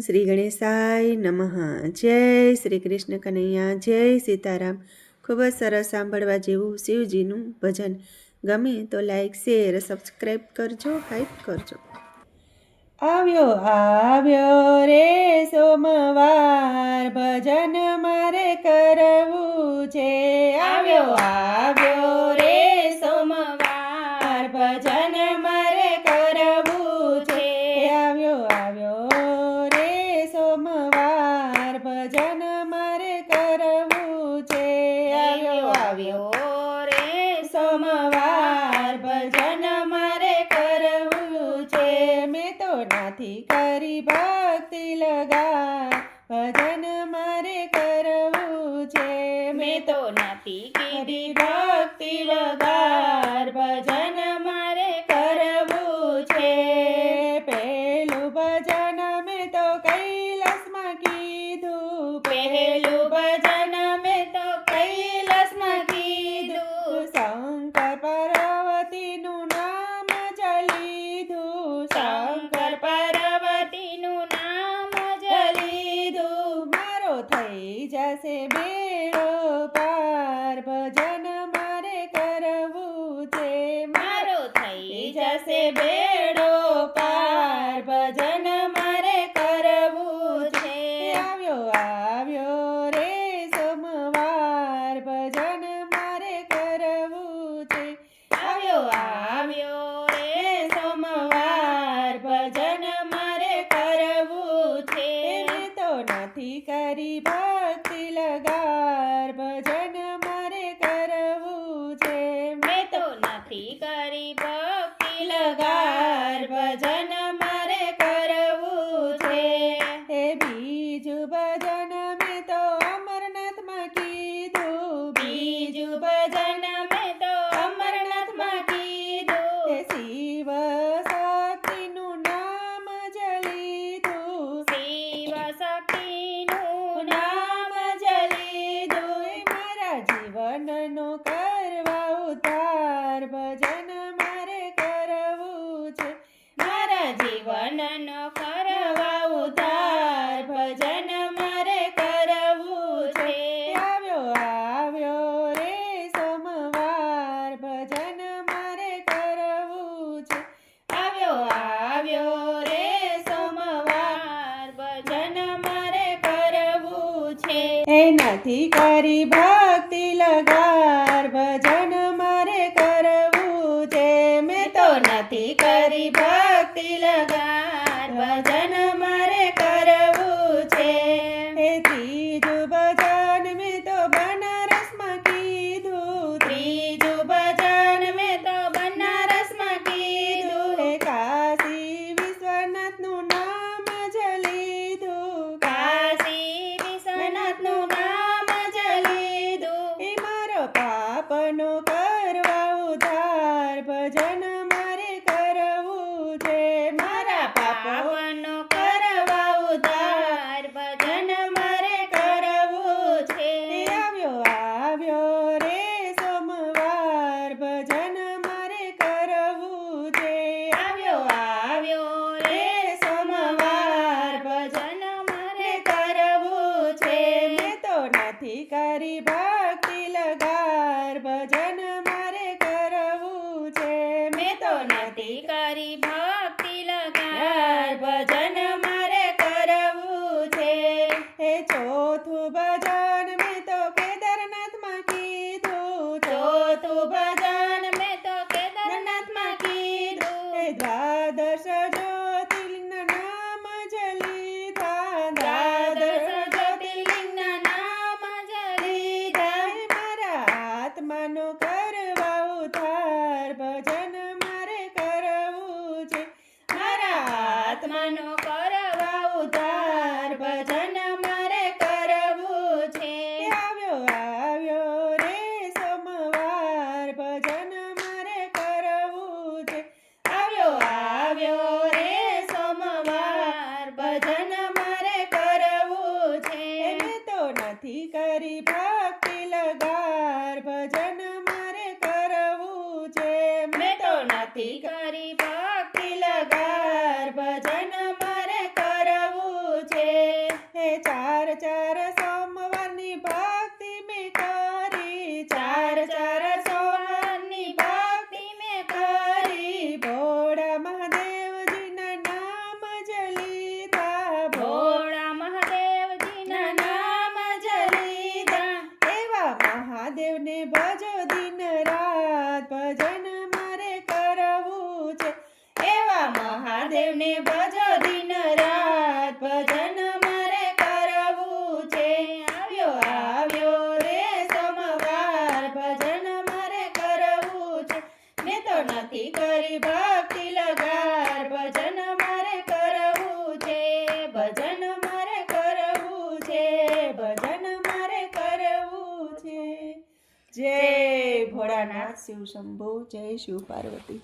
શ્રી ગણેશાય નમઃ. જય શ્રી કૃષ્ણ કનૈયા, જય સીતારામ. ખૂબ જ સરસ સાંભળવા જેવું શિવજીનું ભજન. ગમે તો લાઈક, શેર, સબસ્ક્રાઈબ કરજો, હાઈપ કરજો. આવ્યો આવ્યો રે સોમવાર, ભજન મારે કરવું છે. આવ્યો આવ્યો રે સોમવાર, ભજન મારે કરવું છે. આવ્યો આવ્યો રે સોમવાર, ભજન મારે કરવું છે. આવ્યો આવ્યો રે સોમવાર, ભજન મારે કરવું છે. મેં તો નથી કરી ભક્તિ લગાર, ભજન મારે કરવું છે. મેં તો નથી કરી ભક્તિ લગાર, ભજન મારે કરવું છે. પહેલું ભજન મેં તો કૈલાસમાં કીધું, પહેલું ભજન મેં તો કૈલાસમાં કીધું. શંકર પાર્વતીનું નામ જ લીધું, શંકર પાર્વતીનું નામ જ લીધું. મારો થઈ જશે બેડો પાર, ભજન મારે કરવું છે. મારો થઈ જશે બેડો પાર, ભજન મારે કરવું છે. આવ્યો આવ્યો રે સોમવાર, ભજન મારે કરવું છે. આવ્યો આવ્યો રે સોમવાર, ભજન મારે કરવું છે. મેં તો નથી કરી ભક્તિ લગાર, ભજન મારે કરવું છે. મેં તો નથી કરી ભક્તિ લગાર, ભજન મારે કરવું છે. એ બીજું ભજન મેં તો અમરનાથમાં કીધું, બીજું ભજન મેં તો અમરનાથમાં કીધું. એ શિવ શક્તિનું નામ જ લીધું, શિવ શક્તિનું નામ જ લીધું. મારા જીવનનો કરવા ઉતાર, ભજન મારે કરવું છે. મારા જીવનનો કરવા ઉતાર, ભજન મારે કરવું છે. આવ્યો આવ્યો રે સોમવાર, ભજન મારે કરવું છે. આવ્યો આવ્યો રે સોમવાર, ભજન મારે કરવું છે. એ નથી કરી ભક્તિ લગાર, ભજન મારે કરવું છે. મેં તો નથી કરી ભક્તિ લગાર, ભજન મારે કરવું છે. એ ત્રીજું ભજન મેં તો બનારસમાં કીધું, ત્રીજું ભજન મેં તો બનારસમાં કીધું. એ કાશી વિશ્વનાથનું નામ જ લીધું, કાશી વિશ્વનાથનું નામ જ લીધું. એ મારો પાપનો કરવા ઉધાર, ભજન મારે કરવું છે. મારા પાપનો કરવા ઉધાર, ભજન મારે કરવું છે. આવ્યો આવ્યો રે સોમવાર, ભજન મારે કરવું છે. આવ્યો આવ્યો રે સોમવાર, ભજન મારે કરવું છે. મેં તો નથી કરી ભક્તિ લગાર, ભજન મારે કરવું છે. મેં તો નથી કરી ભક્તિ લગાર, ભજન મારે કરવું છે. એ ચોથું ભજન મેં તો કેદારનાથમાં કીધું, ચોથું ભજન મેં તો કેદારનાથમાં કીધું. એ દ્વાદશ જ્યોતિર્લિંગના નામ જ લીધા, દ્વાદશ જ્યોતિર્લિંગના નામ જ લીધા. મારા આત્માનો કરવા ઉધાર, ભજન મારે કરવું છે. મારા આત્માનો કરવા ઉધાર, ભજન મારે કરવું છે. આવ્યો આવ્યો રે સોમવાર, ભજન મારે કરવું છે. આવ્યો આવ્યો રે સોમવાર, ભજન મારે કરવું છે. મેં તો નથી કરી ભક્તિ લગાર, ભજન મારે કરવું છે. મેં તો નથી કરી ભક્તિ લગાર, ભજન મારે કરવું છે. નથી કરી ભક્તિ લગાર ભજન મારે કરવું છે ભજન મારે કરવું છે ભજન મારે કરવું છે જય ભોળાનાથ શિવ શંભુ જય શિવ પાર્વતી